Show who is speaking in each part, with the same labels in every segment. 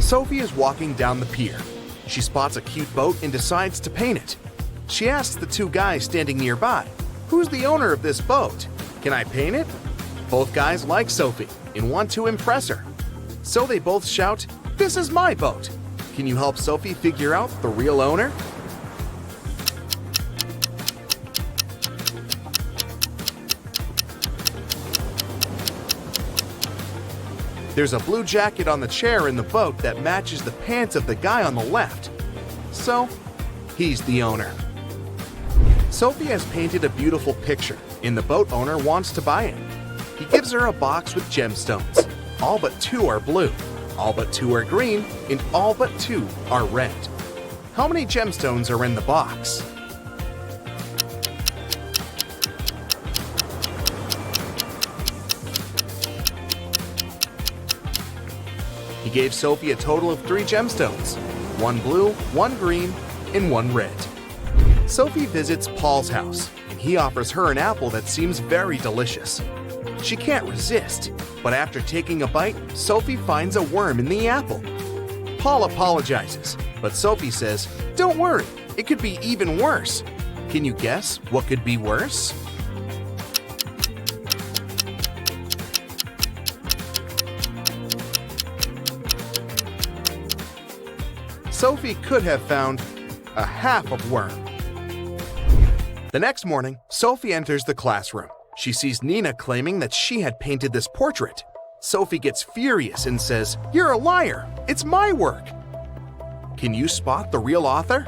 Speaker 1: Sophie is walking down the pier. She spots a cute boat and decides to paint it. She asks the two guys standing nearby, "Who's the owner of this boat? Can I paint it?" Both guys like Sophie and want to impress her. So they both shout, "This is my boat. Can you help Sophie figure out the real owner?" There's a blue jacket on the chair in the boat that matches the pants of the guy on the left. So, he's the owner. Sophie has painted a beautiful picture, and the boat owner wants to buy it. He gives her a box with gemstones. All but 2 are blue, all but 2 are green, and all but 2 are red. How many gemstones are in the box? He gave Sophie a total of 3 gemstones, 1 blue, 1 green, and 1 red. Sophie visits Paul's house, and he offers her an apple that seems very delicious. She can't resist, but after taking a bite, Sophie finds a worm in the apple. Paul apologizes, but Sophie says, "Don't worry, it could be even worse." Can you guess what could be worse? Sophie could have found a half of worm. The next morning, Sophie enters the classroom. She sees Nina claiming that she had painted this portrait. Sophie gets furious and says, "You're a liar! It's my work!" Can you spot the real author?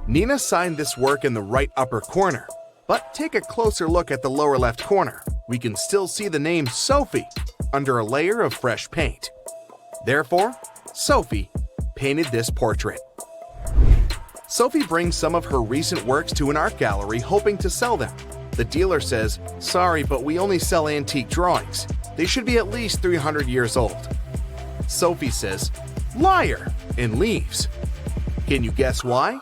Speaker 1: Nina signed this work in the right upper corner. But take a closer look at the lower left corner. We can still see the name Sophie under a layer of fresh paint. Therefore, Sophie painted this portrait. Sophie brings some of her recent works to an art gallery hoping to sell them. The dealer says, "Sorry, but we only sell antique drawings. They should be at least 300 years old." Sophie says, "Liar," and leaves. Can you guess why?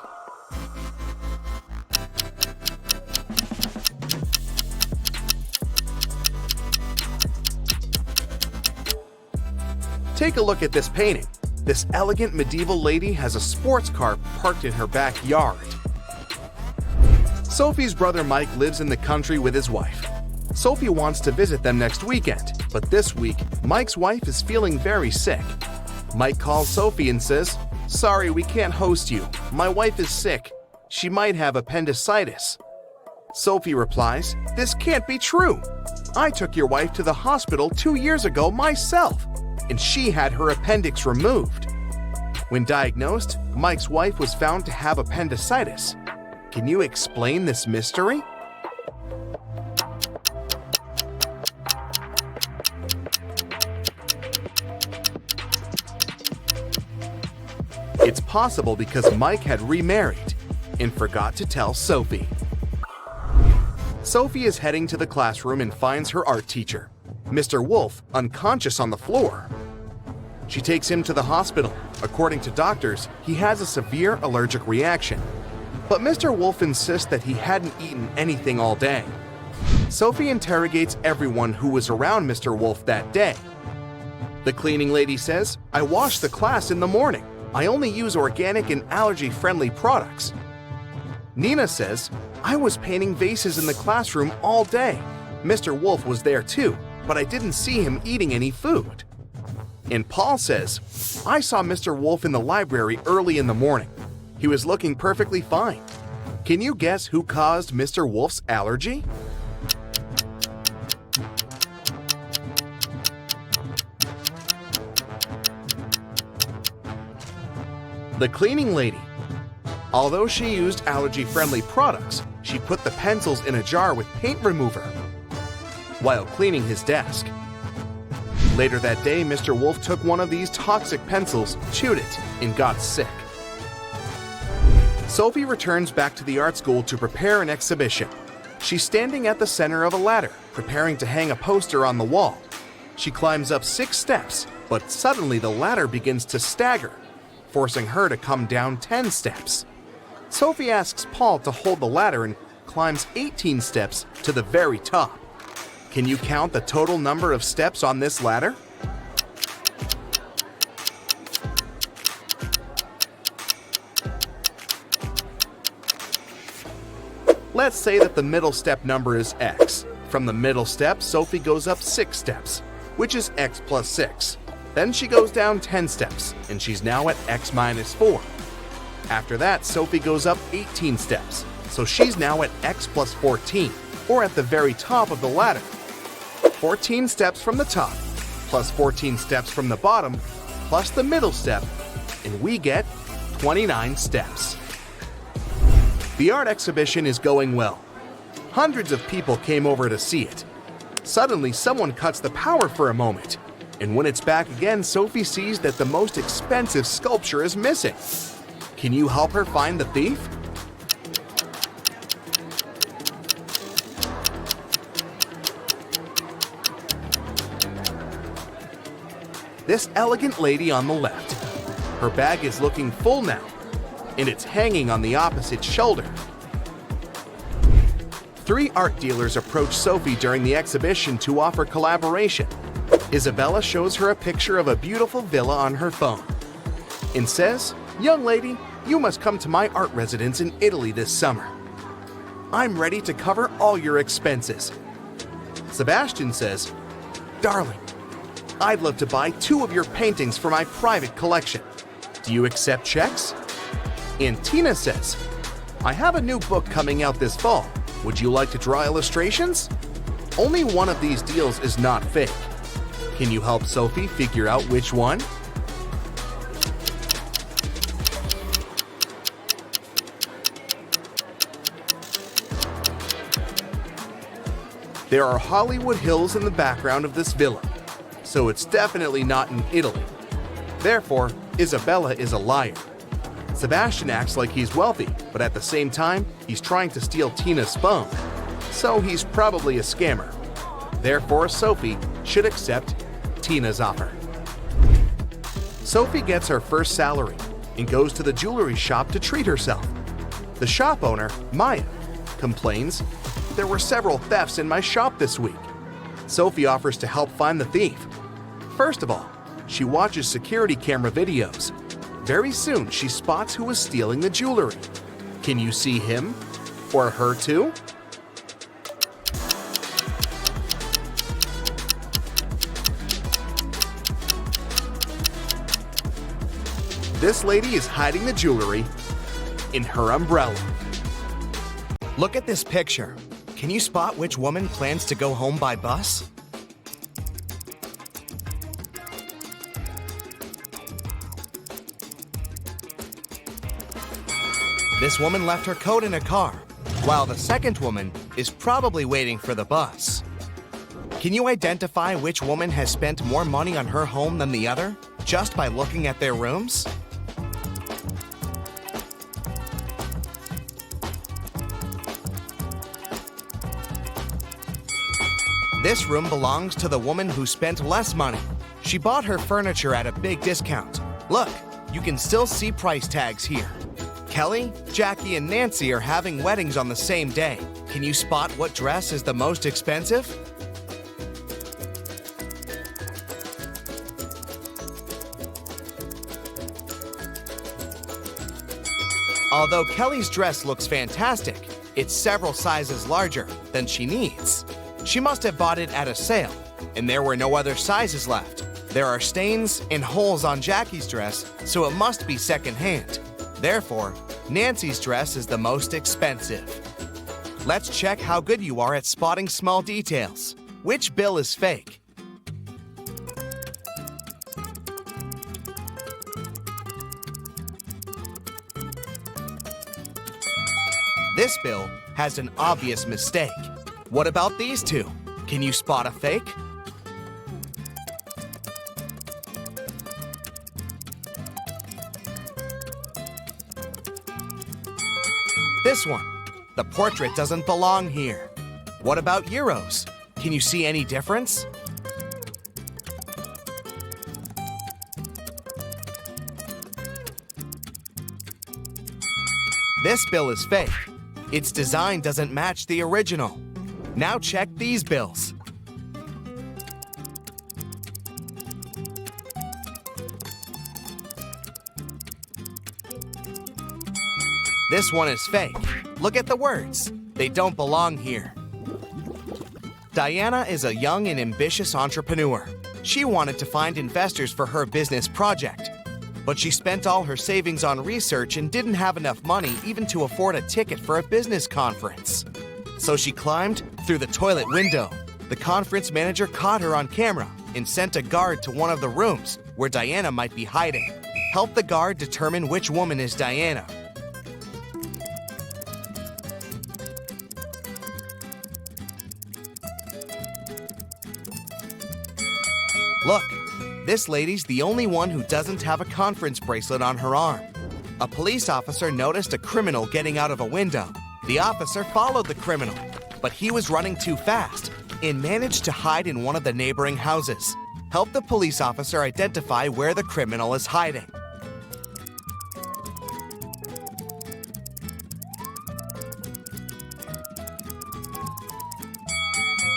Speaker 1: Take a look at this painting. This elegant medieval lady has a sports car parked in her backyard. Sophie's brother Mike lives in the country with his wife. Sophie wants to visit them next weekend, but this week, Mike's wife is feeling very sick. Mike calls Sophie and says, "Sorry, we can't host you. My wife is sick. She might have appendicitis." Sophie replies, "This can't be true. I took your wife to the hospital 2 years ago myself, and she had her appendix removed." When diagnosed, Mike's wife was found to have appendicitis. Can you explain this mystery? It's possible because Mike had remarried and forgot to tell Sophie. Sophie is heading to the classroom and finds her art teacher, Mr. Wolf, unconscious on the floor. She takes him to the hospital. According to doctors, he has a severe allergic reaction. But Mr. Wolf insists that he hadn't eaten anything all day. Sophie interrogates everyone who was around Mr. Wolf that day. The cleaning lady says, "I wash the class in the morning. I only use organic and allergy-friendly products." Nina says, "I was painting vases in the classroom all day. Mr. Wolf was there too, but I didn't see him eating any food." And Paul says, "I saw Mr. Wolf in the library early in the morning. He was looking perfectly fine." Can you guess who caused Mr. Wolf's allergy? The cleaning lady. Although she used allergy-friendly products, she put the pencils in a jar with paint remover while cleaning his desk. Later that day, Mr. Wolf took one of these toxic pencils, chewed it, and got sick. Sophie returns back to the art school to prepare an exhibition. She's standing at the center of a ladder, preparing to hang a poster on the wall. She climbs up 6 steps, but suddenly the ladder begins to stagger, forcing her to come down 10 steps. Sophie asks Paul to hold the ladder and climbs 18 steps to the very top. Can you count the total number of steps on this ladder? Let's say that the middle step number is x. From the middle step, Sophie goes up 6 steps, which is x plus 6. Then she goes down 10 steps, and she's now at x minus 4. After that, Sophie goes up 18 steps, so she's now at x plus 14, or at the very top of the ladder. 14 steps from the top, plus 14 steps from the bottom, plus the middle step, and we get 29 steps. The art exhibition is going well. Hundreds of people came over to see it. Suddenly, someone cuts the power for a moment, and when it's back again, Sophie sees that the most expensive sculpture is missing. Can you help her find the thief? This elegant lady on the left. Her bag is looking full now, and it's hanging on the opposite shoulder. 3 art dealers approach Sophie during the exhibition to offer collaboration. Isabella shows her a picture of a beautiful villa on her phone and says, "Young lady, you must come to my art residence in Italy this summer. I'm ready to cover all your expenses." Sebastian says, "Darling, I'd love to buy 2 of your paintings for my private collection. Do you accept checks?" And Tina says, "I have a new book coming out this fall. Would you like to draw illustrations?" Only one of these deals is not fake. Can you help Sophie figure out which one? There are Hollywood Hills in the background of this villa, so it's definitely not in Italy. Therefore, Isabella is a liar. Sebastian acts like he's wealthy, but at the same time, he's trying to steal Tina's phone, so he's probably a scammer. Therefore, Sophie should accept Tina's offer. Sophie gets her first salary and goes to the jewelry shop to treat herself. The shop owner, Maya, complains, "There were several thefts in my shop this week." Sophie offers to help find the thief. First of all, she watches security camera videos. Very soon, she spots who is stealing the jewelry. Can you see him or her too? This lady is hiding the jewelry in her umbrella. Look at this picture. Can you spot which woman plans to go home by bus? This woman left her coat in a car, while the second woman is probably waiting for the bus. Can you identify which woman has spent more money on her home than the other, just by looking at their rooms? This room belongs to the woman who spent less money. She bought her furniture at a big discount. Look, you can still see price tags here. Kelly, Jackie, and Nancy are having weddings on the same day. Can you spot what dress is the most expensive? Although Kelly's dress looks fantastic, it's several sizes larger than she needs. She must have bought it at a sale, and there were no other sizes left. There are stains and holes on Jackie's dress, so it must be secondhand. Therefore, Nancy's dress is the most expensive. Let's check how good you are at spotting small details. Which bill is fake? This bill has an obvious mistake. What about these two? Can you spot a fake? This one. The portrait doesn't belong here. What about euros? Can you see any difference? This bill is fake. Its design doesn't match the original. Now check these bills. This one is fake. Look at the words. They don't belong here. Diana is a young and ambitious entrepreneur. She wanted to find investors for her business project, but she spent all her savings on research and didn't have enough money even to afford a ticket for a business conference. So she climbed through the toilet window. The conference manager caught her on camera and sent a guard to one of the rooms where Diana might be hiding. Help the guard determine which woman is Diana. Look, this lady's the only one who doesn't have a conference bracelet on her arm. A police officer noticed a criminal getting out of a window. The officer followed the criminal, but he was running too fast and managed to hide in one of the neighboring houses. Help the police officer identify where the criminal is hiding.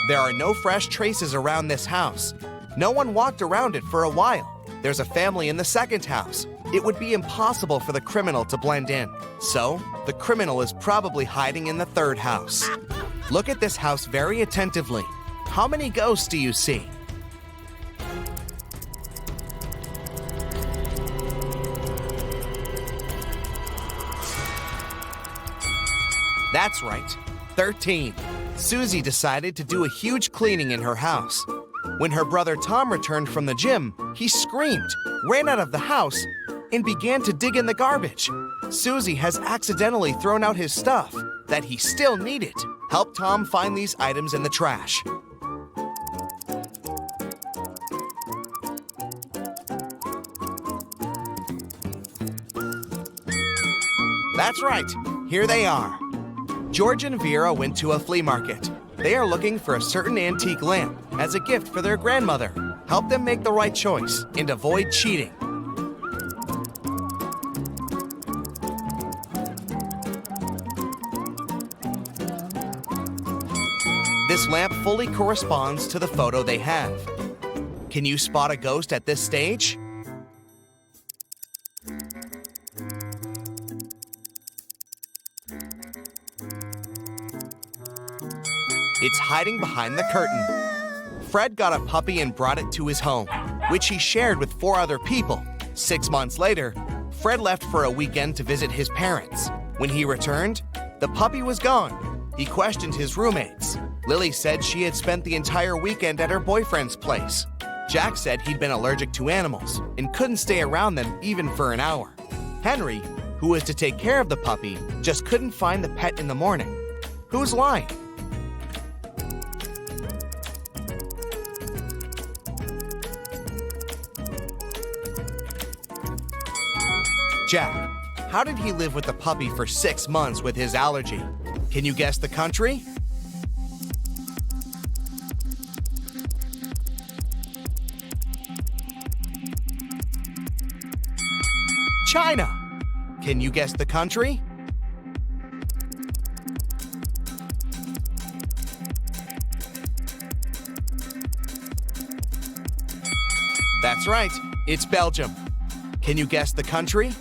Speaker 1: There are no fresh traces around this house. No one walked around it for a while. There's a family in the second house. It would be impossible for the criminal to blend in. So, the criminal is probably hiding in the third house. Look at this house very attentively. How many ghosts do you see? That's right, 13. Susie decided to do a huge cleaning in her house. When her brother Tom returned from the gym, he screamed, ran out of the house, and began to dig in the garbage. Susie has accidentally thrown out his stuff that he still needed. Help Tom find these items in the trash. That's right, here they are. George and Vera went to a flea market. They are looking for a certain antique lamp as a gift for their grandmother. Help them make the right choice and avoid cheating. This lamp fully corresponds to the photo they have. Can you spot a ghost at this stage? It's hiding behind the curtain. Fred got a puppy and brought it to his home, which he shared with 4 other people. 6 months later, Fred left for a weekend to visit his parents. When he returned, the puppy was gone. He questioned his roommates. Lily said she had spent the entire weekend at her boyfriend's place. Jack said he'd been allergic to animals and couldn't stay around them even for an hour. Henry, who was to take care of the puppy, just couldn't find the pet in the morning. Who's lying? Jack. How did he live with the puppy for 6 months with his allergy? Can you guess the country? China. Can you guess the country? That's right, it's Belgium. Can you guess the country?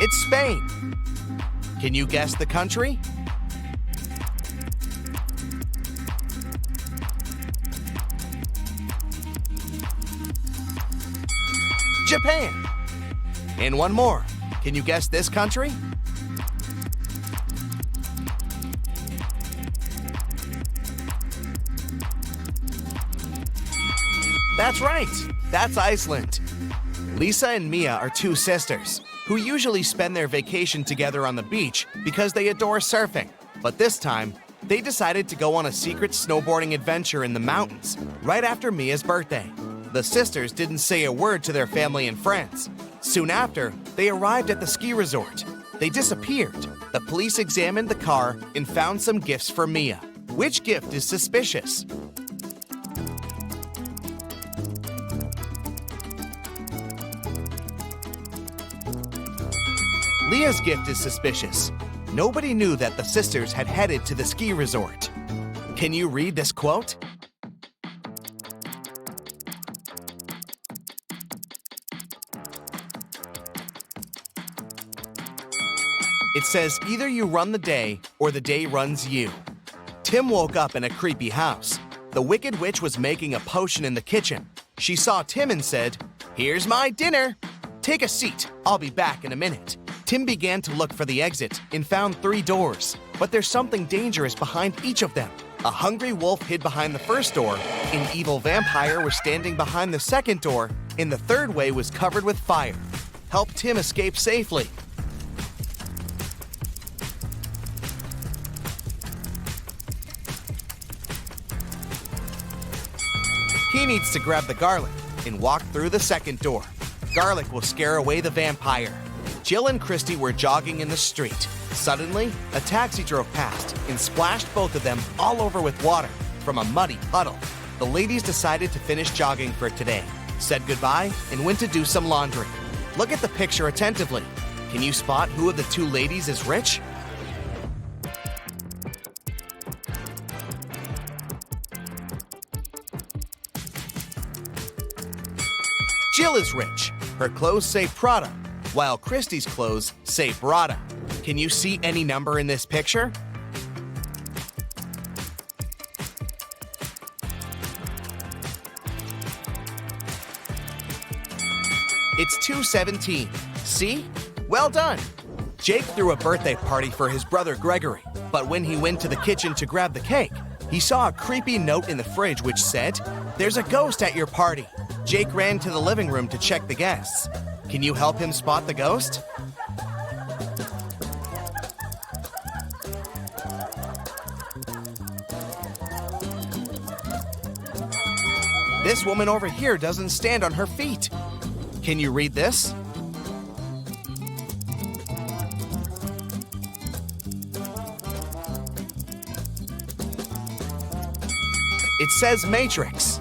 Speaker 1: It's Spain. Can you guess the country? Japan. And one more. Can you guess this country? That's right. That's Iceland. Lisa and Mia are 2 sisters who usually spend their vacation together on the beach because they adore surfing. But this time, they decided to go on a secret snowboarding adventure in the mountains right after Mia's birthday. The sisters didn't say a word to their family and friends. Soon after, they arrived at the ski resort. They disappeared. The police examined the car and found some gifts for Mia. Which gift is suspicious? Leah's gift is suspicious. Nobody knew that the sisters had headed to the ski resort. Can you read this quote? It says, either you run the day or the day runs you. Tim woke up in a creepy house. The Wicked Witch was making a potion in the kitchen. She saw Tim and said, "Here's my dinner. Take a seat, I'll be back in a minute." Tim began to look for the exit and found 3 doors, but there's something dangerous behind each of them. A hungry wolf hid behind the first door, an evil vampire was standing behind the second door, and the third way was covered with fire. Help Tim escape safely. He needs to grab the garlic and walk through the second door. Garlic will scare away the vampire. Jill and Christy were jogging in the street. Suddenly, a taxi drove past and splashed both of them all over with water from a muddy puddle. The ladies decided to finish jogging for today, said goodbye, and went to do some laundry. Look at the picture attentively. Can you spot who of the 2 ladies is rich? Jill is rich. Her clothes say Prada, while Christy's clothes say Brada. Can you see any number in this picture? It's 217. See? Well done! Jake threw a birthday party for his brother Gregory, but when he went to the kitchen to grab the cake, he saw a creepy note in the fridge which said, "There's a ghost at your party." Jake ran to the living room to check the guests. Can you help him spot the ghost? This woman over here doesn't stand on her feet. Can you read this? It says Matrix.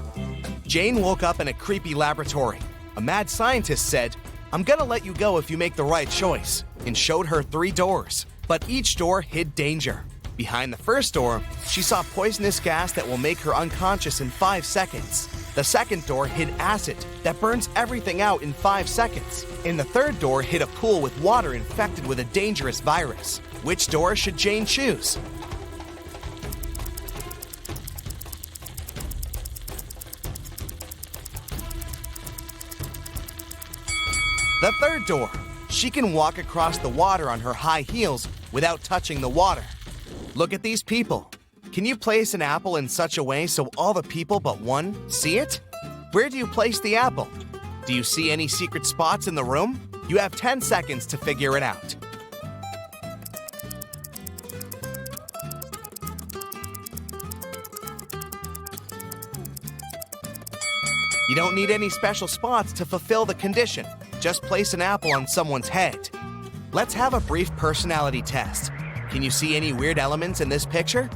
Speaker 1: Jane woke up in a creepy laboratory. A mad scientist said, "I'm gonna let you go if you make the right choice," and showed her 3 doors. But each door hid danger. Behind the first door, she saw poisonous gas that will make her unconscious in 5 seconds. The second door hid acid that burns everything out in 5 seconds. And the third door hid a pool with water infected with a dangerous virus. Which door should Jane choose? The third door. She can walk across the water on her high heels without touching the water. Look at these people. Can you place an apple in such a way so all the people but one see it? Where do you place the apple? Do you see any secret spots in the room? You have 10 seconds to figure it out. You don't need any special spots to fulfill the condition. Just place an apple on someone's head. Let's have a brief personality test. Can you see any weird elements in this picture?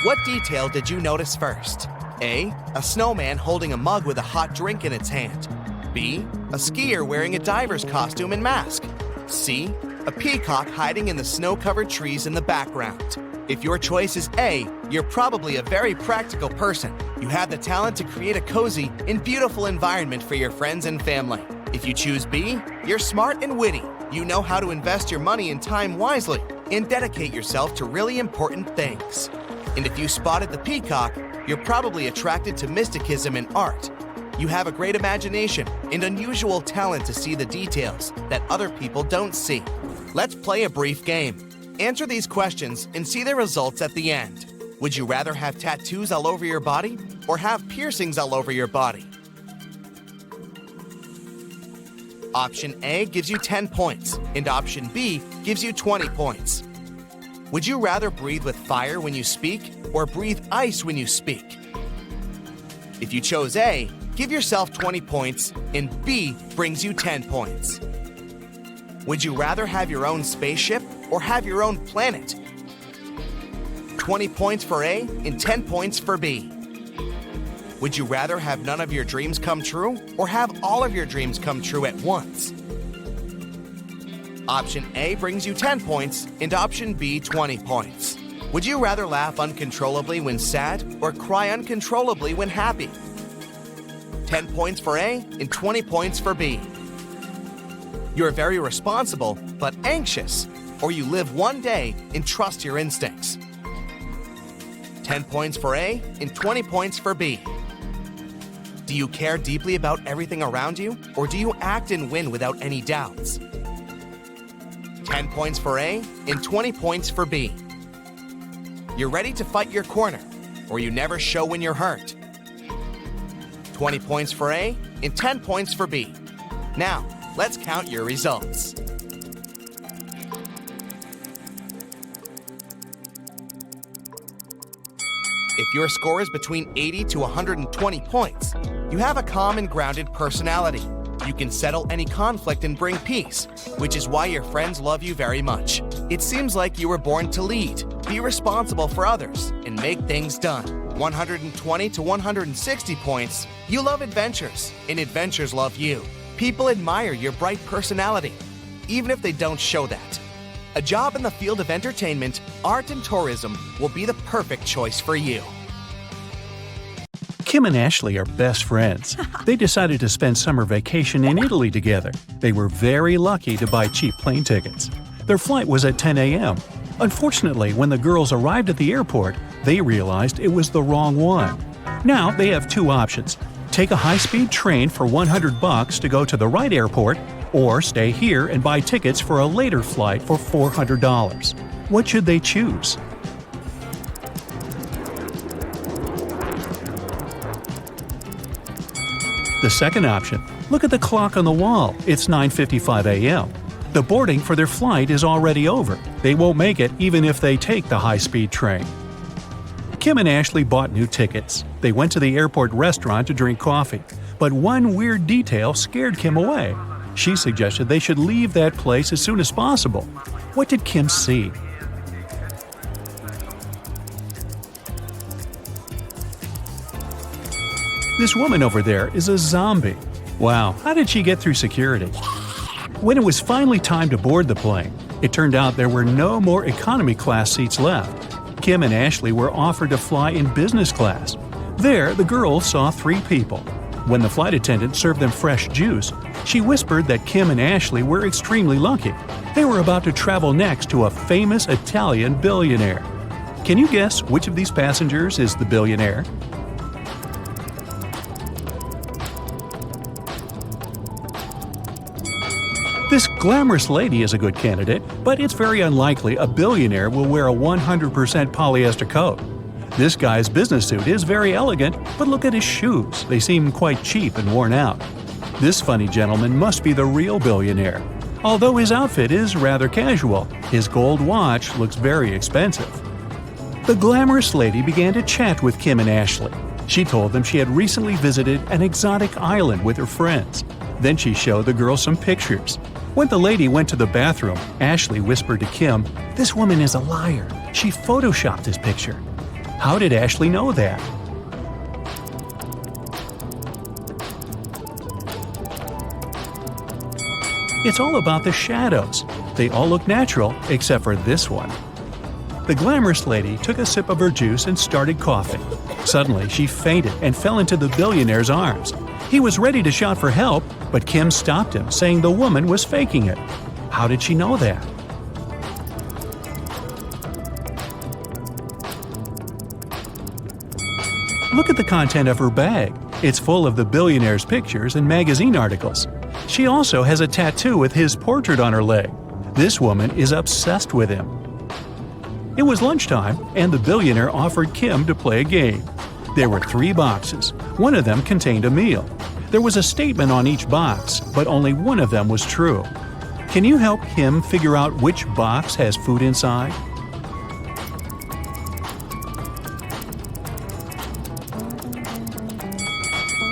Speaker 1: What detail did you notice first? A snowman holding a mug with a hot drink in its hand. B, a skier wearing a diver's costume and mask. C, a peacock hiding in the snow-covered trees in the background. If your choice is A, you're probably a very practical person. You have the talent to create a cozy and beautiful environment for your friends and family. If you choose B, you're smart and witty. You know how to invest your money and time wisely and dedicate yourself to really important things. And if you spotted the peacock, you're probably attracted to mysticism and art. You have a great imagination and unusual talent to see the details that other people don't see. Let's play a brief game. Answer these questions and see the results at the end. Would you rather have tattoos all over your body or have piercings all over your body? Option A gives you 10 points, and option B gives you 20 points. Would you rather breathe with fire when you speak or breathe ice when you speak? If you chose A, give yourself 20 points, and B brings you 10 points. Would you rather have your own spaceship or have your own planet? 20 points for A and 10 points for B. Would you rather have none of your dreams come true or have all of your dreams come true at once? Option A brings you 10 points and option B 20 points. Would you rather laugh uncontrollably when sad or cry uncontrollably when happy? 10 points for A and 20 points for B. You're very responsible but anxious, or you live one day and trust your instincts. 10 points for A and 20 points for B. Do you care deeply about everything around you, or do you act and win without any doubts? 10 points for A and 20 points for B. You're ready to fight your corner, or you never show when you're hurt. 20 points for A and 10 points for B. Now, let's count your results. If your score is between 80 to 120 points, you have a calm and grounded personality. You can settle any conflict and bring peace, which is why your friends love you very much. It seems like you were born to lead, be responsible for others, and make things done. 120 to 160 points, you love adventures, and adventures love you. People admire your bright personality, even if they don't show that. A job in the field of entertainment, art, and tourism will be the perfect choice for you.
Speaker 2: Kim and Ashley are best friends. They decided to spend summer vacation in Italy together. They were very lucky to buy cheap plane tickets. Their flight was at 10 a.m. Unfortunately, when the girls arrived at the airport, they realized it was the wrong one. Now they have two options: take a high-speed train for $100 to go to the right airport, or stay here and buy tickets for a later flight for $400. What should they choose? The second option. Look at the clock on the wall. It's 9:55 a.m. The boarding for their flight is already over. They won't make it even if they take the high-speed train. Kim and Ashley bought new tickets. They went to the airport restaurant to drink coffee. But one weird detail scared Kim away. She suggested they should leave that place as soon as possible. What did Kim see? This woman over there is a zombie. Wow, how did she get through security? When it was finally time to board the plane, it turned out there were no more economy class seats left. Kim and Ashley were offered to fly in business class. There, the girls saw 3 people. When the flight attendant served them fresh juice, she whispered that Kim and Ashley were extremely lucky. They were about to travel next to a famous Italian billionaire. Can you guess which of these passengers is the billionaire? This glamorous lady is a good candidate, but it's very unlikely a billionaire will wear a 100% polyester coat. This guy's business suit is very elegant, but look at his shoes. They seem quite cheap and worn out. This funny gentleman must be the real billionaire. Although his outfit is rather casual, his gold watch looks very expensive. The glamorous lady began to chat with Kim and Ashley. She told them she had recently visited an exotic island with her friends. Then she showed the girls some pictures. When the lady went to the bathroom, Ashley whispered to Kim, "This woman is a liar. She photoshopped this picture." How did Ashley know that? It's all about the shadows. They all look natural except for this one. The glamorous lady took a sip of her juice and started coughing. Suddenly, she fainted and fell into the billionaire's arms. He was ready to shout for help, but Kim stopped him, saying the woman was faking it. How did she know that? Look at the content of her bag. It's full of the billionaire's pictures and magazine articles. She also has a tattoo with his portrait on her leg. This woman is obsessed with him. It was lunchtime, and the billionaire offered Kim to play a game. There were 3 boxes. One of them contained a meal. There was a statement on each box, but only one of them was true. Can you help Kim figure out which box has food inside?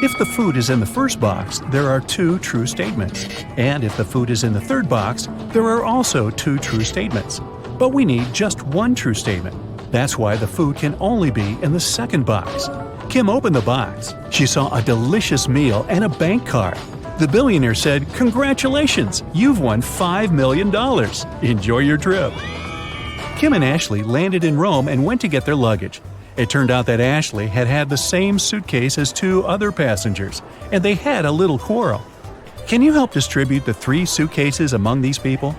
Speaker 2: If the food is in the first box, there are 2 true statements. And if the food is in the third box, there are also 2 true statements. But we need just 1 true statement. That's why the food can only be in the second box. Kim opened the box. She saw a delicious meal and a bank card. The billionaire said, "Congratulations, you've won $5 million. Enjoy your trip." Kim and Ashley landed in Rome and went to get their luggage. It turned out that Ashley had had the same suitcase as 2 other passengers, and they had a little quarrel. Can you help distribute the 3 suitcases among these people?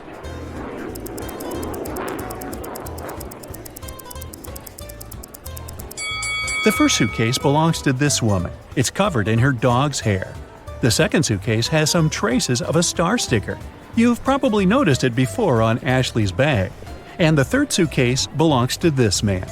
Speaker 2: The first suitcase belongs to this woman. It's covered in her dog's hair. The second suitcase has some traces of a star sticker. You've probably noticed it before on Ashley's bag. And the third suitcase belongs to this man.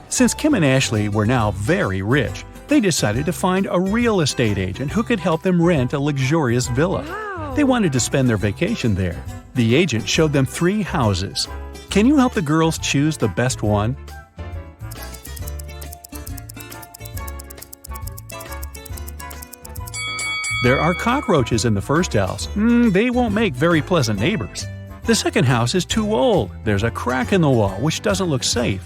Speaker 2: Since Kim and Ashley were now very rich, they decided to find a real estate agent who could help them rent a luxurious villa.
Speaker 3: Wow.
Speaker 2: They wanted to spend their vacation there. The agent showed them 3 houses. Can you help the girls choose the best one? There are cockroaches in the first house. They won't make very pleasant neighbors. The second house is too old. There's a crack in the wall, which doesn't look safe.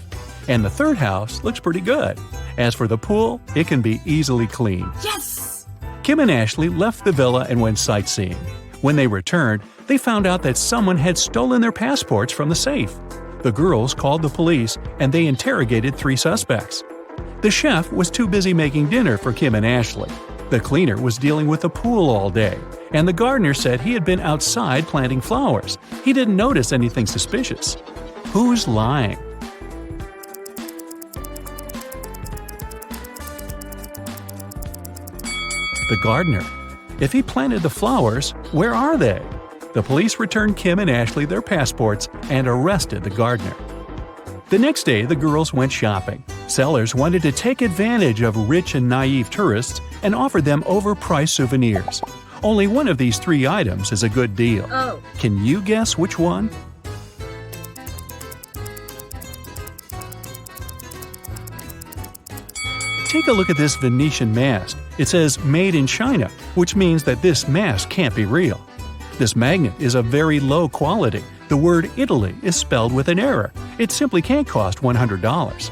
Speaker 2: And the third house looks pretty good. As for the pool, it can be easily cleaned.
Speaker 3: Yes!
Speaker 2: Kim and Ashley left the villa and went sightseeing. When they returned, they found out that someone had stolen their passports from the safe. The girls called the police and they interrogated 3 suspects. The chef was too busy making dinner for Kim and Ashley. The cleaner was dealing with the pool all day, and the gardener said he had been outside planting flowers. He didn't notice anything suspicious. Who's lying? The gardener. If he planted the flowers, where are they? The police returned Kim and Ashley their passports and arrested the gardener. The next day, the girls went shopping. Sellers wanted to take advantage of rich and naive tourists and offered them overpriced souvenirs. Only one of these 3 items is a good deal.
Speaker 3: Oh.
Speaker 2: Can you guess which one? Take a look at this Venetian mask. It says "Made in China," which means that this mask can't be real. This magnet is of very low quality. The word Italy is spelled with an error. It simply can't cost $100.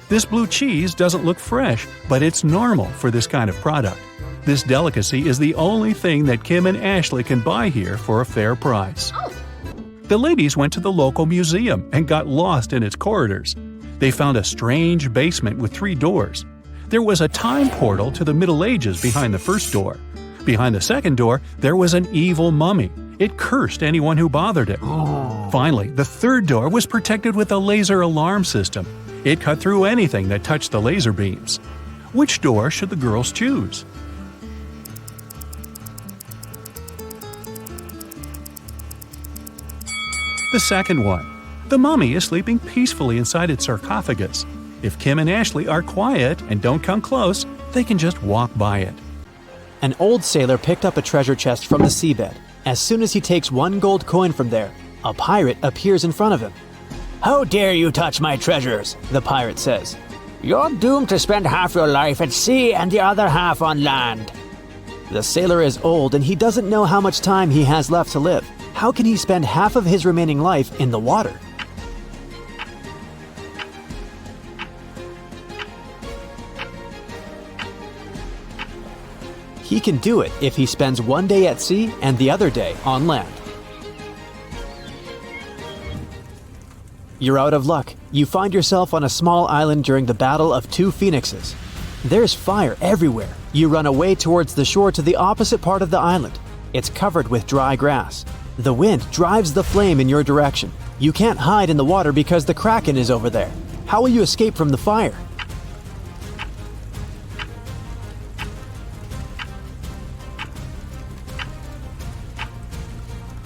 Speaker 2: This blue cheese doesn't look fresh, but it's normal for this kind of product. This delicacy is the only thing that Kim and Ashley can buy here for a fair price.
Speaker 3: Oh.
Speaker 2: The ladies went to the local museum and got lost in its corridors. They found a strange basement with 3 doors. There was a time portal to the Middle Ages behind the first door. Behind the second door, there was an evil mummy. It cursed anyone who bothered it. Finally, the third door was protected with a laser alarm system. It cut through anything that touched the laser beams. Which door should the girls choose? The second one. The mummy is sleeping peacefully inside its sarcophagus. If Kim and Ashley are quiet and don't come close, they can just walk by it.
Speaker 4: An old sailor picked up a treasure chest from the seabed. As soon as he takes 1 gold coin from there, a pirate appears in front of him.
Speaker 5: "How dare you touch my treasures?"
Speaker 4: The pirate says.
Speaker 5: "You're doomed to spend half your life at sea and the other half on land."
Speaker 4: The sailor is old and he doesn't know how much time he has left to live. How can he spend half of his remaining life in the water? He can do it if he spends 1 day at sea and the other day on land. You're out of luck. You find yourself on a small island during the battle of 2 phoenixes. There's fire everywhere. You run away towards the shore to the opposite part of the island. It's covered with dry grass. The wind drives the flame in your direction. You can't hide in the water because the kraken is over there. How will you escape from the fire?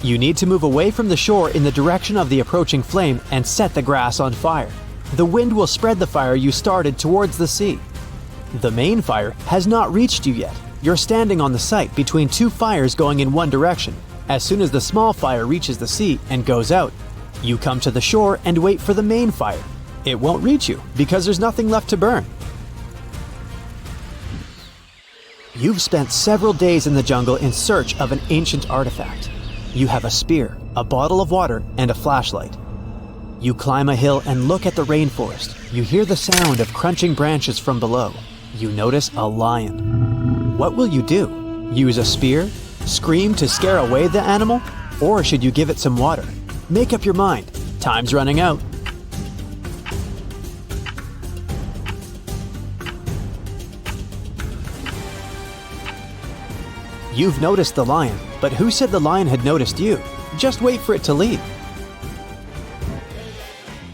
Speaker 4: You need to move away from the shore in the direction of the approaching flame and set the grass on fire. The wind will spread the fire you started towards the sea. The main fire has not reached you yet. You're standing on the site between 2 fires going in one direction. As soon as the small fire reaches the sea and goes out, you come to the shore and wait for the main fire. It won't reach you because there's nothing left to burn. You've spent several days in the jungle in search of an ancient artifact. You have a spear, a bottle of water, and a flashlight. You climb a hill and look at the rainforest. You hear the sound of crunching branches from below. You notice a lion. What will you do? Use a spear? Scream to scare away the animal? Or should you give it some water? Make up your mind. Time's running out. You've noticed the lion, but who said the lion had noticed you? Just wait for it to leave.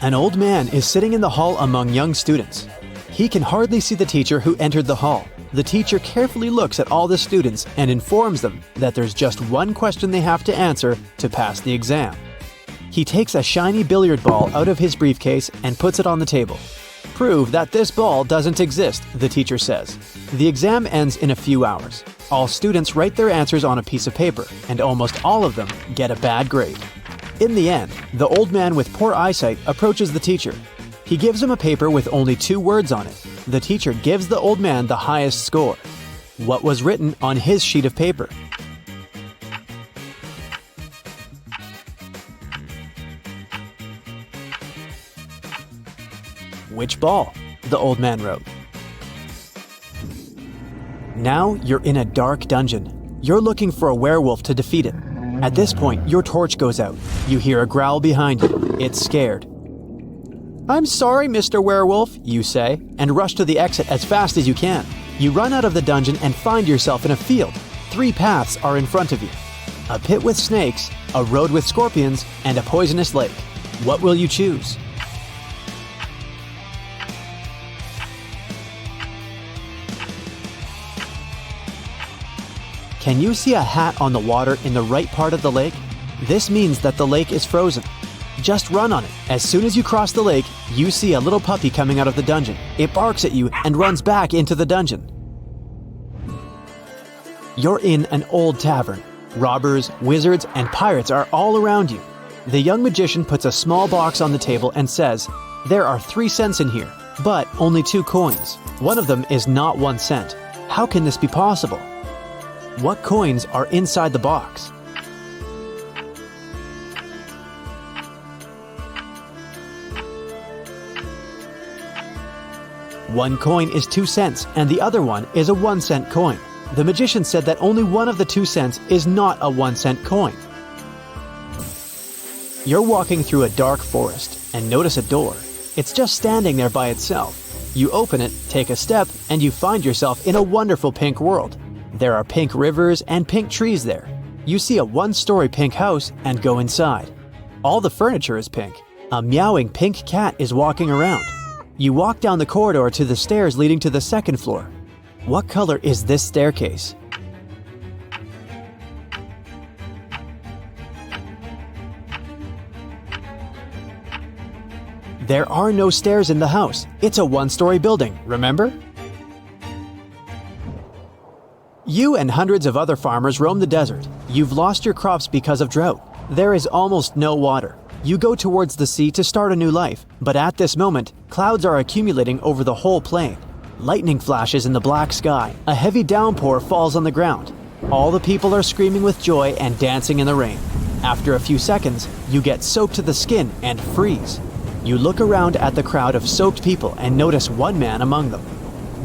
Speaker 4: An old man is sitting in the hall among young students. He can hardly see the teacher who entered the hall. The teacher carefully looks at all the students and informs them that there's just one question they have to answer to pass the exam. He takes a shiny billiard ball out of his briefcase and puts it on the table. Prove that this ball doesn't exist, the teacher says. The exam ends in a few hours. All students write their answers on a piece of paper, and almost all of them get a bad grade. In the end, the old man with poor eyesight approaches the teacher. He gives him a paper with only 2 words on it. The teacher gives the old man the highest score. What was written on his sheet of paper? Which ball? The old man wrote. Now you're in a dark dungeon. You're looking for a werewolf to defeat it. At this point, your torch goes out. You hear a growl behind you. It's scared. "I'm sorry, Mr. Werewolf," you say, and rush to the exit as fast as you can. You run out of the dungeon and find yourself in a field. 3 paths are in front of you. A pit with snakes, a road with scorpions, and a poisonous lake. What will you choose? Can you see a hat on the water in the right part of the lake? This means that the lake is frozen. Just run on it. As soon as you cross the lake, you see a little puppy coming out of the dungeon. It barks at you and runs back into the dungeon. You're in an old tavern. Robbers, wizards, and pirates are all around you. The young magician puts a small box on the table and says, "There are 3 cents in here, but only 2 coins. One of them is not 1 cent. How can this be possible?" What coins are inside the box? One coin is 2 cents and the other one is a 1 cent coin. The magician said that only one of the 2 cents is not a 1 cent coin. You're walking through a dark forest and notice a door. It's just standing there by itself. You open it, take a step, and you find yourself in a wonderful pink world. There are pink rivers and pink trees there. You see a 1-story pink house and go inside. All the furniture is pink. A meowing pink cat is walking around. You walk down the corridor to the stairs leading to the 2nd floor. What color is this staircase? There are no stairs in the house. It's a 1-story building, remember? You and hundreds of other farmers roam the desert. You've lost your crops because of drought. There is almost no water. You go towards the sea to start a new life, but at this moment, clouds are accumulating over the whole plain. Lightning flashes in the black sky. A heavy downpour falls on the ground. All the people are screaming with joy and dancing in the rain. After a few seconds, you get soaked to the skin and freeze. You look around at the crowd of soaked people and notice one man among them.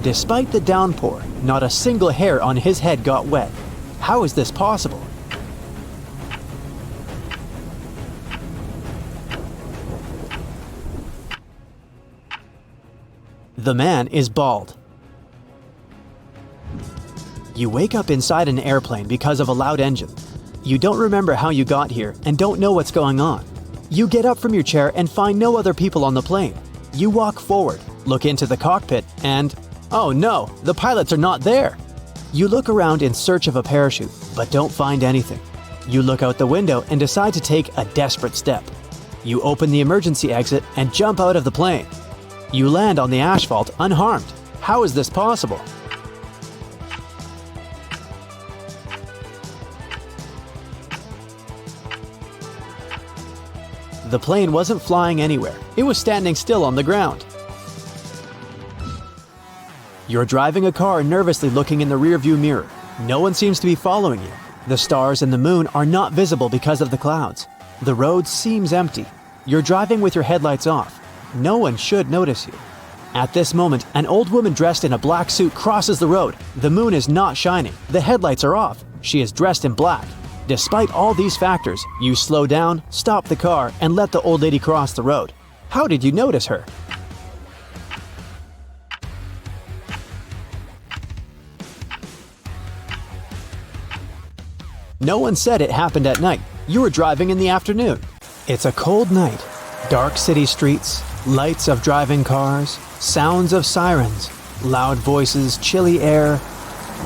Speaker 4: Despite the downpour, not a single hair on his head got wet. How is this possible? The man is bald. You wake up inside an airplane because of a loud engine. You don't remember how you got here and don't know what's going on. You get up from your chair and find no other people on the plane. You walk forward, look into the cockpit, and oh no, the pilots are not there. You look around in search of a parachute, but don't find anything. You look out the window and decide to take a desperate step. You open the emergency exit and jump out of the plane. You land on the asphalt unharmed. How is this possible? The plane wasn't flying anywhere. It was standing still on the ground. You're driving a car nervously looking in the rearview mirror. No one seems to be following you. The stars and the moon are not visible because of the clouds. The road seems empty. You're driving with your headlights off. No one should notice you. At this moment, an old woman dressed in a black suit crosses the road. The moon is not shining. The headlights are off. She is dressed in black. Despite all these factors, you slow down, stop the car, and let the old lady cross the road. How did you notice her? No one said it happened at night. You were driving in the afternoon. It's a cold night. Dark city streets, lights of driving cars, sounds of sirens, loud voices, chilly air,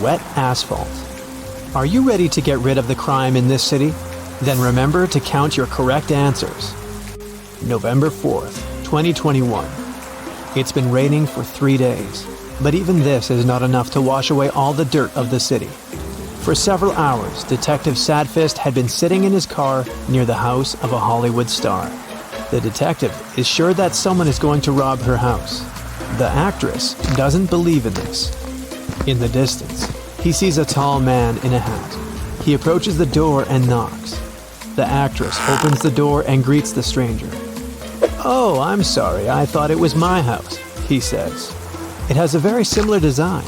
Speaker 4: wet asphalt. Are you ready to get rid of the crime in this city? Then remember to count your correct answers. November 4th, 2021. It's been raining for 3 days, but even this is not enough to wash away all the dirt of the city. For several hours, Detective Sadfist had been sitting in his car near the house of a Hollywood star. The detective is sure that someone is going to rob her house. The actress doesn't believe in this. In the distance, he sees a tall man in a hat. He approaches the door and knocks. The actress opens the door and greets the stranger. "Oh, I'm sorry, I thought it was my house," he says. "It has a very similar design."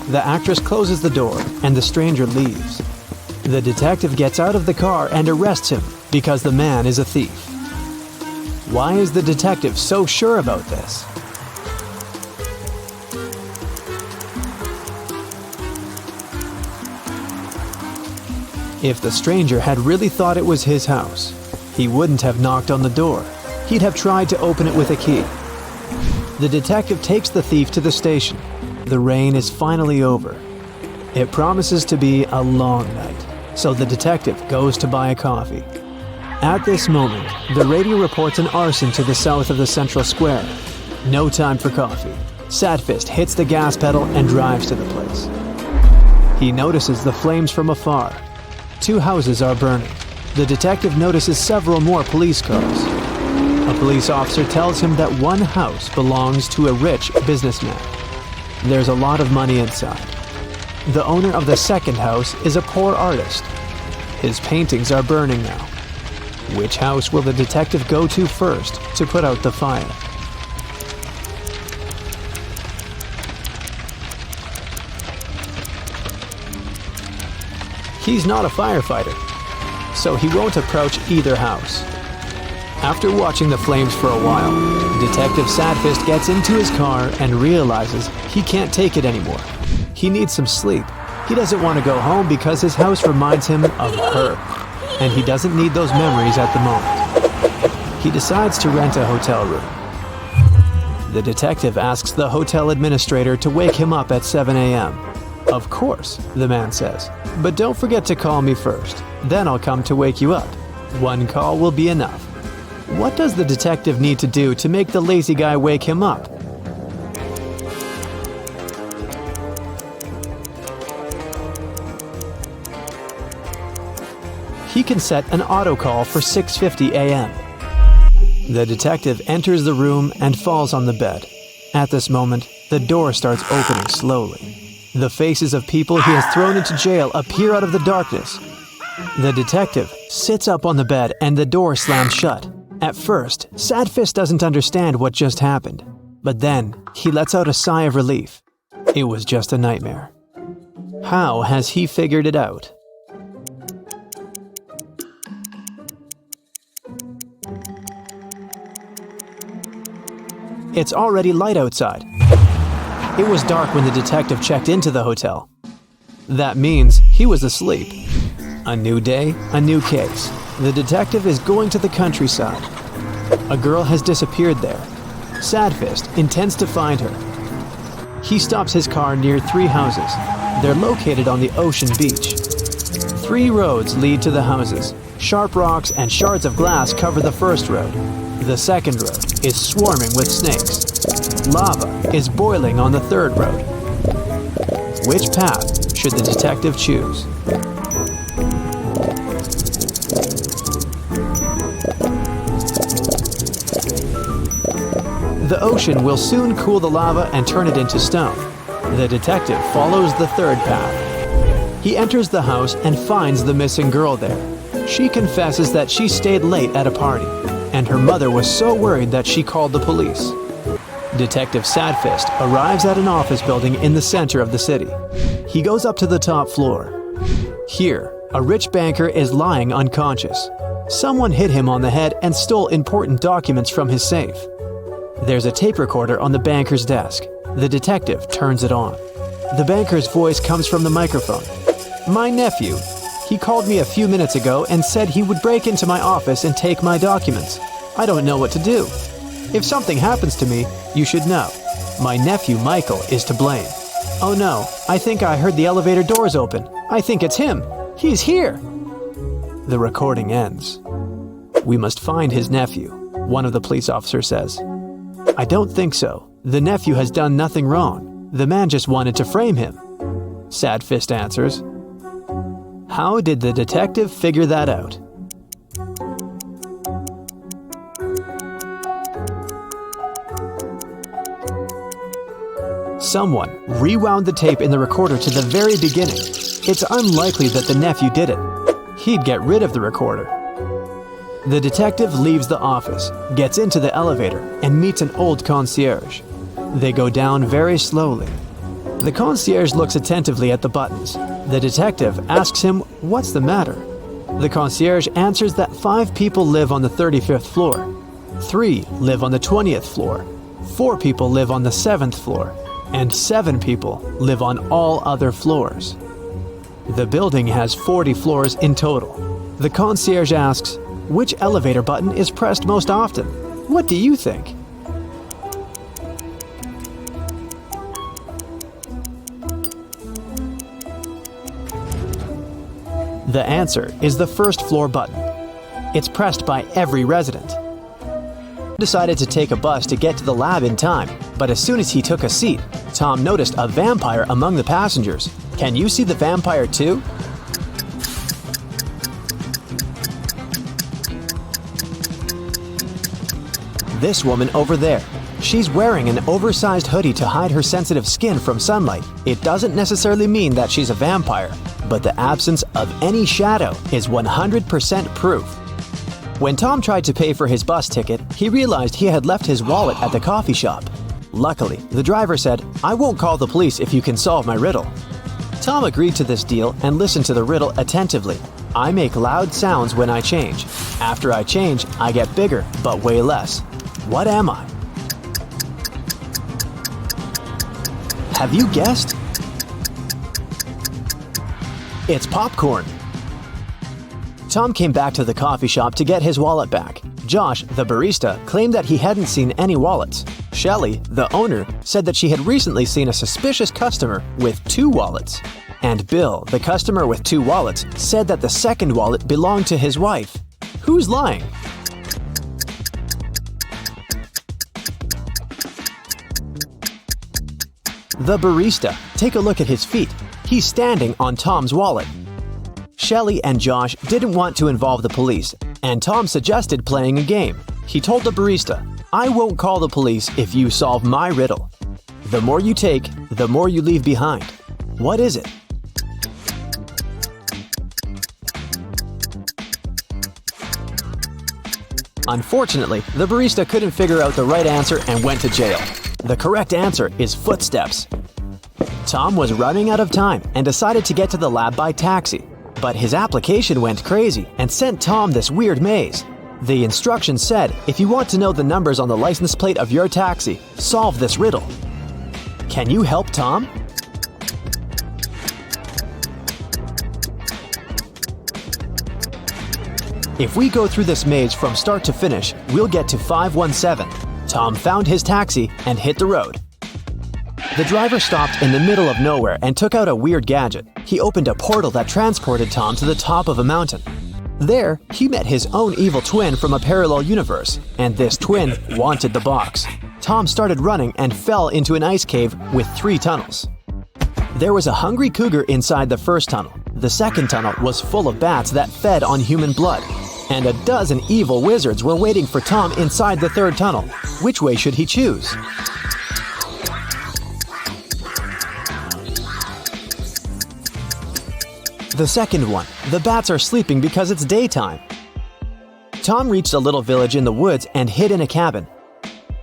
Speaker 4: The actress closes the door and the stranger leaves. The detective gets out of the car and arrests him because the man is a thief. Why is the detective so sure about this? If the stranger had really thought it was his house, he wouldn't have knocked on the door. He'd have tried to open it with a key. The detective takes the thief to the station. The rain is finally over. It promises to be a long night, so the detective goes to buy a coffee. At this moment, the radio reports an arson to the south of the central square. No time for coffee. Sadfist hits the gas pedal and drives to the place. He notices the flames from afar. 2 houses are burning. The detective notices several more police cars. A police officer tells him that one house belongs to a rich businessman. There's a lot of money inside. The owner of the second house is a poor artist. His paintings are burning now. Which house will the detective go to first to put out the fire? He's not a firefighter, so he won't approach either house. After watching the flames for a while, Detective Sadfist gets into his car and realizes he can't take it anymore. He needs some sleep. He doesn't want to go home because his house reminds him of her, and he doesn't need those memories at the moment. He decides to rent a hotel room. The detective asks the hotel administrator to wake him up at 7 a.m. "Of course," the man says, "but don't forget to call me first. Then I'll come to wake you up. One call will be enough." What does the detective need to do to make the lazy guy wake him up? He can set an auto call for 6:50 a.m. The detective enters the room and falls on the bed. At this moment, the door starts opening slowly. The faces of people he has thrown into jail appear out of the darkness. The detective sits up on the bed and the door slams shut. At first, Sadfist doesn't understand what just happened, but then he lets out a sigh of relief. It was just a nightmare. How has he figured it out? It's already light outside. It was dark when the detective checked into the hotel. That means he was asleep. A new day, a new case. The detective is going to the countryside. A girl has disappeared there. Sadfist intends to find her. He stops his car near 3 houses. They're located on the ocean beach. 3 roads lead to the houses. Sharp rocks and shards of glass cover the first road. The second road is swarming with snakes. Lava is boiling on the third road. Which path should the detective choose? The ocean will soon cool the lava and turn it into stone. The detective follows the third path. He enters the house and finds the missing girl there. She confesses that she stayed late at a party, and her mother was so worried that she called the police. Detective Sadfist arrives at an office building in the center of the city. He goes up to the top floor. Here, a rich banker is lying unconscious. Someone hit him on the head and stole important documents from his safe. There's a tape recorder on the banker's desk. The detective turns it on. The banker's voice comes from the microphone. "My nephew. He called me a few minutes ago and said he would break into my office and take my documents. I don't know what to do. If something happens to me, you should know. My nephew Michael is to blame. Oh no, I think I heard the elevator doors open. I think it's him. He's here." The recording ends. "We must find his nephew," one of the police officers says. "I don't think so. The nephew has done nothing wrong. The man just wanted to frame him," Sadfist answers. How did the detective figure that out? Someone rewound the tape in the recorder to the very beginning. It's unlikely that the nephew did it. He'd get rid of the recorder. The detective leaves the office, gets into the elevator, and meets an old concierge. They go down very slowly. The concierge looks attentively at the buttons. The detective asks him what's the matter. The concierge answers that 5 people live on the 35th floor. 3 live on the 20th floor. 4 people live on the 7th floor. And 7 people live on all other floors. The building has 40 floors in total. The concierge asks, which elevator button is pressed most often? What do you think? The answer is the first floor button. It's pressed by every resident. Decided to take a bus to get to the lab in time, but as soon as he took a seat, Tom noticed a vampire among the passengers. Can you see the vampire too? This woman over there. She's wearing an oversized hoodie to hide her sensitive skin from sunlight. It doesn't necessarily mean that she's a vampire, but the absence of any shadow is 100% proof. When Tom tried to pay for his bus ticket, he realized he had left his wallet at the coffee shop. Luckily, the driver said, "I won't call the police if you can solve my riddle." Tom agreed to this deal and listened to the riddle attentively. I make loud sounds when I change. After I change, I get bigger, but way less. What am I? Have you guessed? It's popcorn. Tom came back to the coffee shop to get his wallet back. Josh, the barista, claimed that he hadn't seen any wallets. Shelley, the owner, said that she had recently seen a suspicious customer with 2 wallets. And Bill, the customer with 2 wallets, said that the second wallet belonged to his wife. Who's lying? The barista. Take a look at his feet. He's standing on Tom's wallet. Shelley and Josh didn't want to involve the police, and Tom suggested playing a game. He told the barista, "I won't call the police if you solve my riddle. The more you take, the more you leave behind. What is it?" Unfortunately, the barista couldn't figure out the right answer and went to jail. The correct answer is footsteps. Tom was running out of time and decided to get to the lab by taxi. But his application went crazy and sent Tom this weird maze. The instructions said, if you want to know the numbers on the license plate of your taxi, solve this riddle. Can you help Tom? If we go through this maze from start to finish, we'll get to 517. Tom found his taxi and hit the road. The driver stopped in the middle of nowhere and took out a weird gadget. He opened a portal that transported Tom to the top of a mountain. There, he met his own evil twin from a parallel universe, and this twin wanted the box. Tom started running and fell into an ice cave with 3 tunnels. There was a hungry cougar inside the first tunnel. The second tunnel was full of bats that fed on human blood. And a dozen evil wizards were waiting for Tom inside the third tunnel. Which way should he choose? The second one. The bats are sleeping because it's daytime. Tom reached a little village in the woods and hid in a cabin.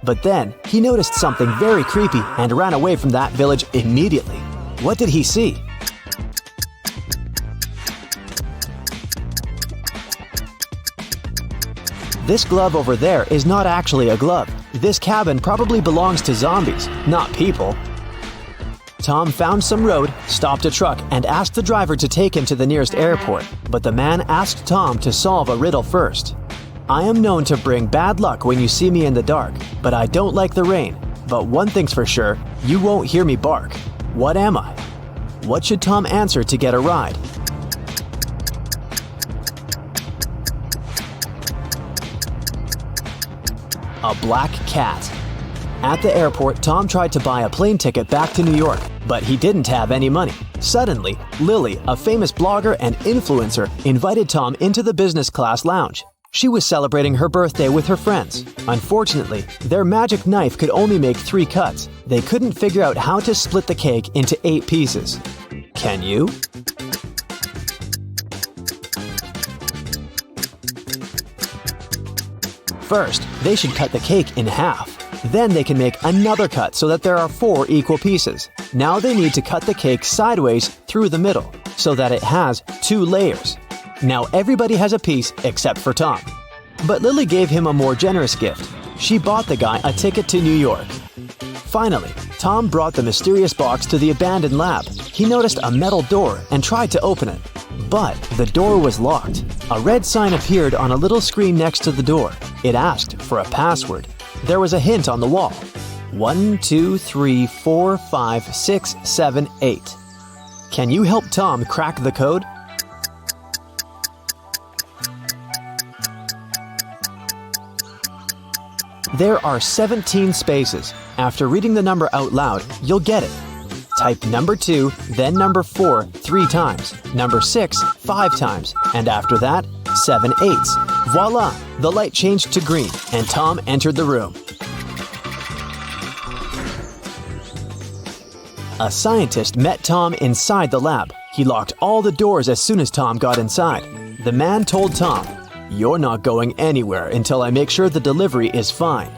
Speaker 4: But then, he noticed something very creepy and ran away from that village immediately. What did he see? This glove over there is not actually a glove. This cabin probably belongs to zombies, not people. Tom found some road, stopped a truck, and asked the driver to take him to the nearest airport. But the man asked Tom to solve a riddle first. I am known to bring bad luck when you see me in the dark, but I don't like the rain. But one thing's for sure, you won't hear me bark. What am I? What should Tom answer to get a ride? A black cat. At the airport, Tom tried to buy a plane ticket back to New York, but he didn't have any money. Suddenly, Lily, a famous blogger and influencer, invited Tom into the business class lounge. She was celebrating her birthday with her friends. Unfortunately, their magic knife could only make 3 cuts. They couldn't figure out how to split the cake into 8 pieces. Can you? First, they should cut the cake in half. Then they can make another cut so that there are 4 equal pieces. Now they need to cut the cake sideways through the middle so that it has 2 layers. Now everybody has a piece except for Tom. But Lily gave him a more generous gift. She bought the guy a ticket to New York. Finally, Tom brought the mysterious box to the abandoned lab. He noticed a metal door and tried to open it. But the door was locked. A red sign appeared on a little screen next to the door. It asked for a password. There was a hint on the wall. 1, 2, 3, 4, 5, 6, 7, 8. Can you help Tom crack the code? There are 17 spaces. After reading the number out loud, you'll get it. Type number 2, then number 4 3 times, number 6 5 times, and after that, 7 eighths. Voila! The light changed to green, and Tom entered the room. A scientist met Tom inside the lab. He locked all the doors as soon as Tom got inside. The man told Tom, "You're not going anywhere until I make sure the delivery is fine."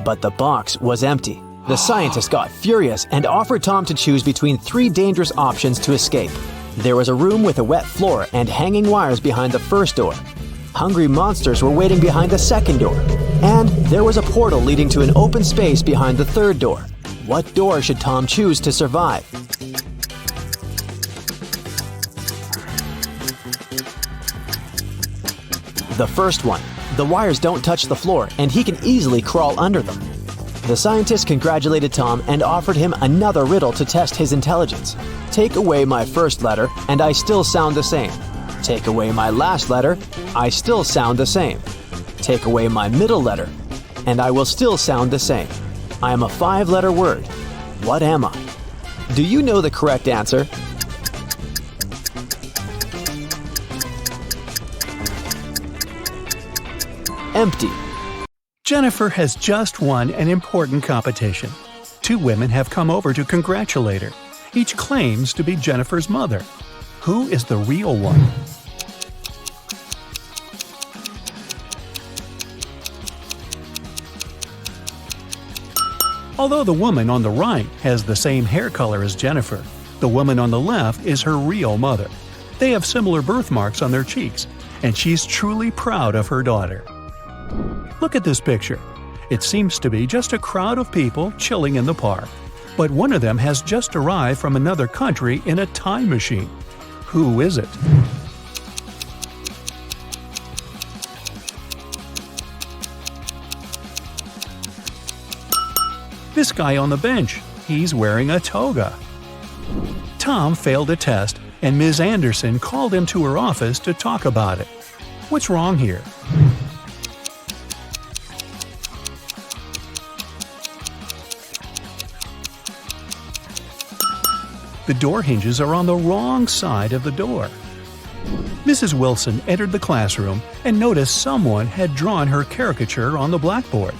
Speaker 4: But the box was empty. The scientist got furious and offered Tom to choose between 3 dangerous options to escape. There was a room with a wet floor and hanging wires behind the first door. Hungry monsters were waiting behind the second door. And there was a portal leading to an open space behind the third door. What door should Tom choose to survive? The first one. The wires don't touch the floor, and he can easily crawl under them. The scientist congratulated Tom and offered him another riddle to test his intelligence. Take away my first letter, and I still sound the same. Take away my last letter, I still sound the same. Take away my middle letter, and I will still sound the same. I am a 5-letter word. What am I? Do you know the correct answer? Empty.
Speaker 2: Jennifer has just won an important competition. 2 women have come over to congratulate her. Each claims to be Jennifer's mother. Who is the real one? Although the woman on the right has the same hair color as Jennifer, the woman on the left is her real mother. They have similar birthmarks on their cheeks, and she's truly proud of her daughter. Look at this picture. It seems to be just a crowd of people chilling in the park. But one of them has just arrived from another country in a time machine. Who is it? This guy on the bench. He's wearing a toga. Tom failed a test, and Ms. Anderson called him to her office to talk about it. What's wrong here? The door hinges are on the wrong side of the door. Mrs. Wilson entered the classroom and noticed someone had drawn her caricature on the blackboard.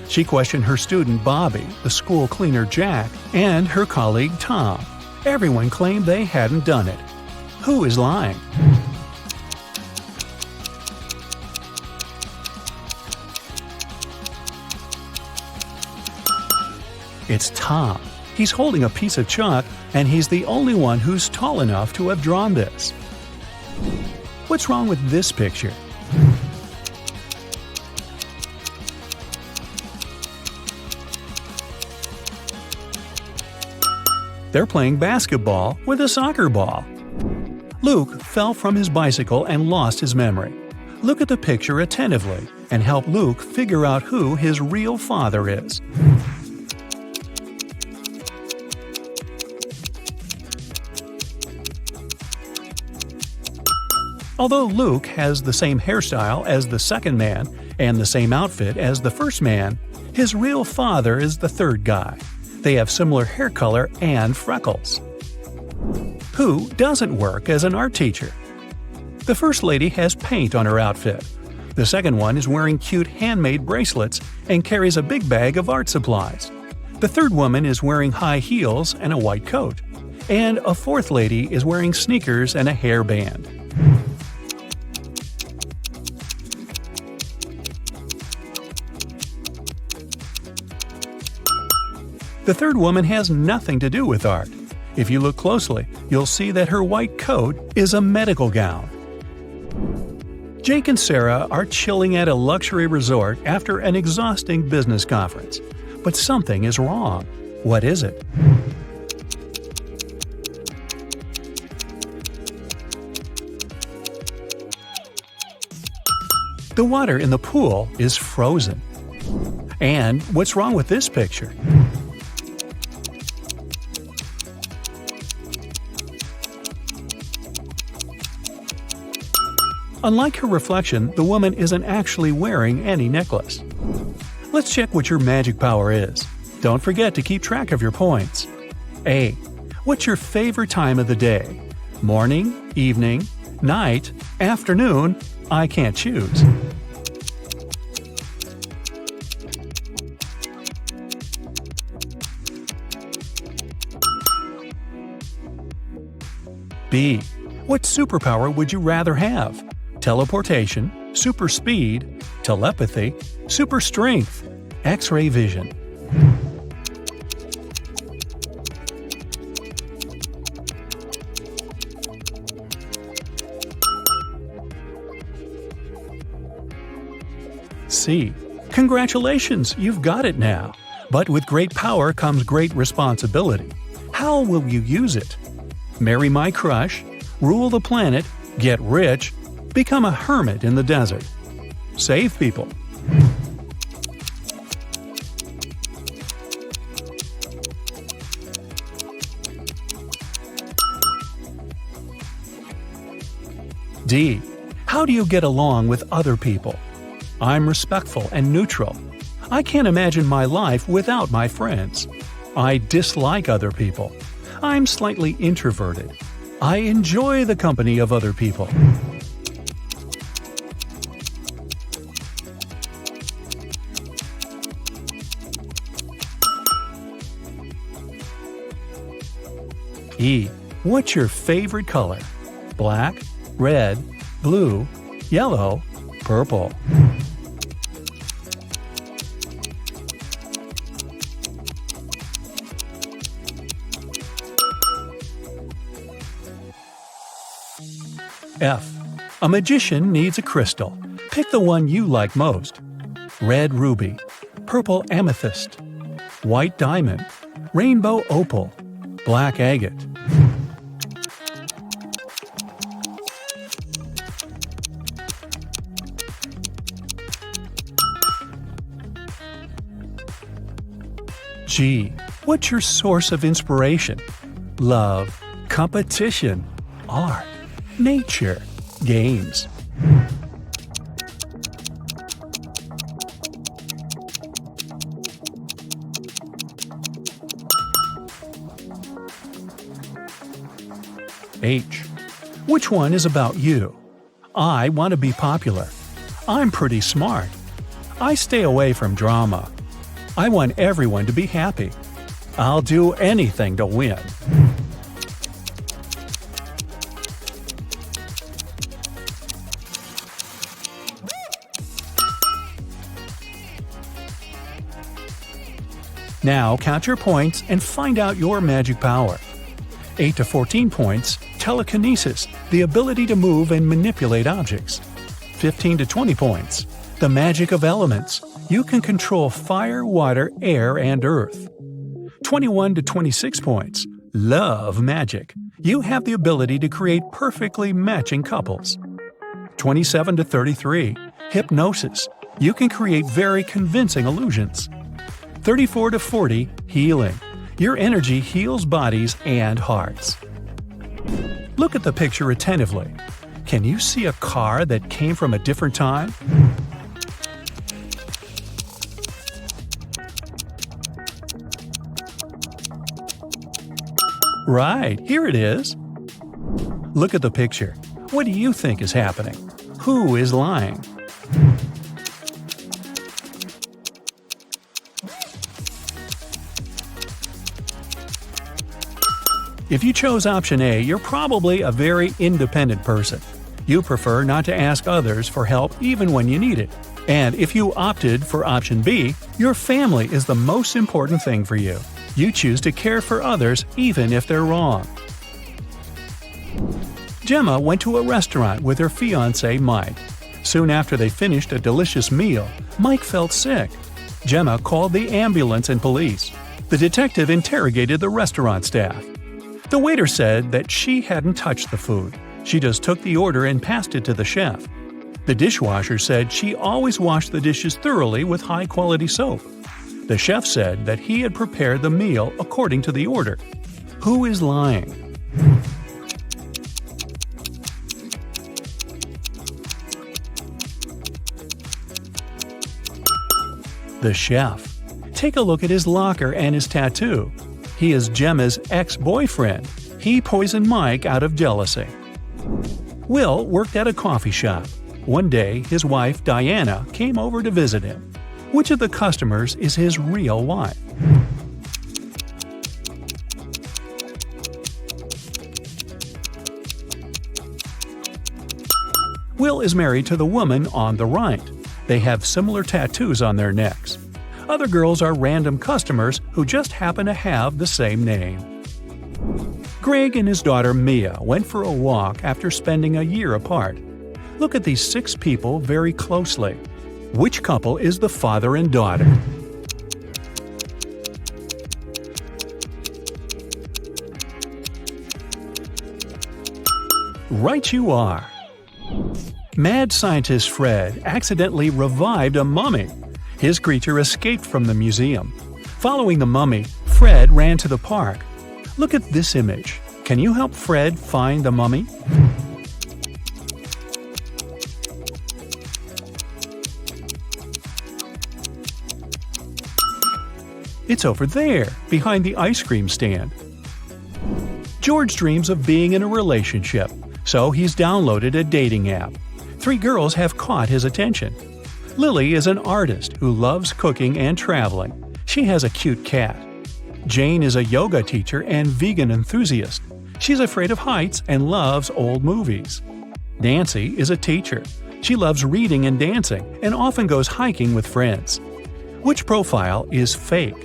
Speaker 2: She questioned her student Bobby, the school cleaner Jack, and her colleague Tom. Everyone claimed they hadn't done it. Who is lying? It's Tom. He's holding a piece of chalk, and he's the only one who's tall enough to have drawn this. What's wrong with this picture? They're playing basketball with a soccer ball. Luke fell from his bicycle and lost his memory. Look at the picture attentively and help Luke figure out who his real father is. Although Luke has the same hairstyle as the second man and the same outfit as the first man, his real father is the third guy. They have similar hair color and freckles. Who doesn't work as an art teacher? The first lady has paint on her outfit. The second one is wearing cute handmade bracelets and carries a big bag of art supplies. The third woman is wearing high heels and a white coat. And a fourth lady is wearing sneakers and a hairband. The third woman has nothing to do with art. If you look closely, you'll see that her white coat is a medical gown. Jake and Sarah are chilling at a luxury resort after an exhausting business conference. But something is wrong. What is it? The water in the pool is frozen. And what's wrong with this picture? Unlike her reflection, the woman isn't actually wearing any necklace. Let's check what your magic power is. Don't forget to keep track of your points. A. What's your favorite time of the day? Morning, evening, night, afternoon? I can't choose. B. What superpower would you rather have? Teleportation, super speed, telepathy, super strength, X-ray vision. C. Congratulations, you've got it now. But with great power comes great responsibility. How will you use it? Marry my crush, rule the planet, get rich, become a hermit in the desert. Save people. D. How do you get along with other people? I'm respectful and neutral. I can't imagine my life without my friends. I dislike other people. I'm slightly introverted. I enjoy the company of other people. E. What's your favorite color? Black, red, blue, yellow, purple. F. A magician needs a crystal. Pick the one you like most. Red ruby, purple amethyst, white diamond, rainbow opal, black agate. G. What's your source of inspiration? Love, competition, art, nature, games. H. Which one is about you? I want to be popular. I'm pretty smart. I stay away from drama. I want everyone to be happy. I'll do anything to win. Now count your points and find out your magic power. 8 to 14 points, telekinesis, the ability to move and manipulate objects. 15 to 20 points, the magic of elements. You can control fire, water, air, and earth. 21 to 26 points, love magic. You have the ability to create perfectly matching couples. 27 to 33, hypnosis. You can create very convincing illusions. 34 to 40, healing. Your energy heals bodies and hearts. Look at the picture attentively. Can you see a car that came from a different time? Right, here it is. Look at the picture. What do you think is happening? Who is lying? If you chose option A, you're probably a very independent person. You prefer not to ask others for help even when you need it. And if you opted for option B, your family is the most important thing for you. You choose to care for others even if they're wrong. Gemma went to a restaurant with her fiancé Mike. Soon after they finished a delicious meal, Mike felt sick. Gemma called the ambulance and police. The detective interrogated the restaurant staff. The waiter said that she hadn't touched the food. She just took the order and passed it to the chef. The dishwasher said she always washed the dishes thoroughly with high-quality soap. The chef said that he had prepared the meal according to the order. Who is lying? The chef. Take a look at his locker and his tattoo. He is Gemma's ex-boyfriend. He poisoned Mike out of jealousy. Will worked at a coffee shop. One day, his wife, Diana, came over to visit him. Which of the customers is his real wife? Will is married to the woman on the right. They have similar tattoos on their necks. Other girls are random customers who just happen to have the same name. Greg and his daughter Mia went for a walk after spending a year apart. Look at these 6 people very closely. Which couple is the father and daughter? Right you are! Mad scientist Fred accidentally revived a mummy. His creature escaped from the museum. Following the mummy, Fred ran to the park. Look at this image. Can you help Fred find the mummy? It's over there, behind the ice cream stand. George dreams of being in a relationship, so he's downloaded a dating app. 3 girls have caught his attention. Lily is an artist who loves cooking and traveling. She has a cute cat. Jane is a yoga teacher and vegan enthusiast. She's afraid of heights and loves old movies. Nancy is a teacher. She loves reading and dancing and often goes hiking with friends. Which profile is fake?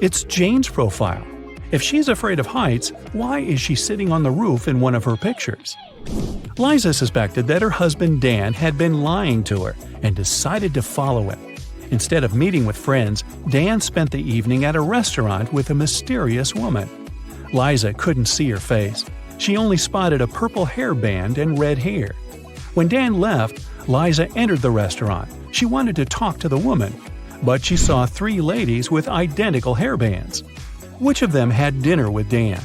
Speaker 2: It's Jane's profile. If she's afraid of heights, why is she sitting on the roof in one of her pictures? Liza suspected that her husband Dan had been lying to her and decided to follow him. Instead of meeting with friends, Dan spent the evening at a restaurant with a mysterious woman. Liza couldn't see her face. She only spotted a purple hairband and red hair. When Dan left, Liza entered the restaurant. She wanted to talk to the woman, but she saw 3 ladies with identical hairbands. Which of them had dinner with Dan?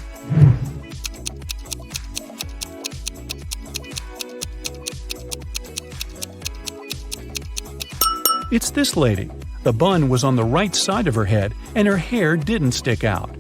Speaker 2: It's this lady. The bun was on the right side of her head and her hair didn't stick out.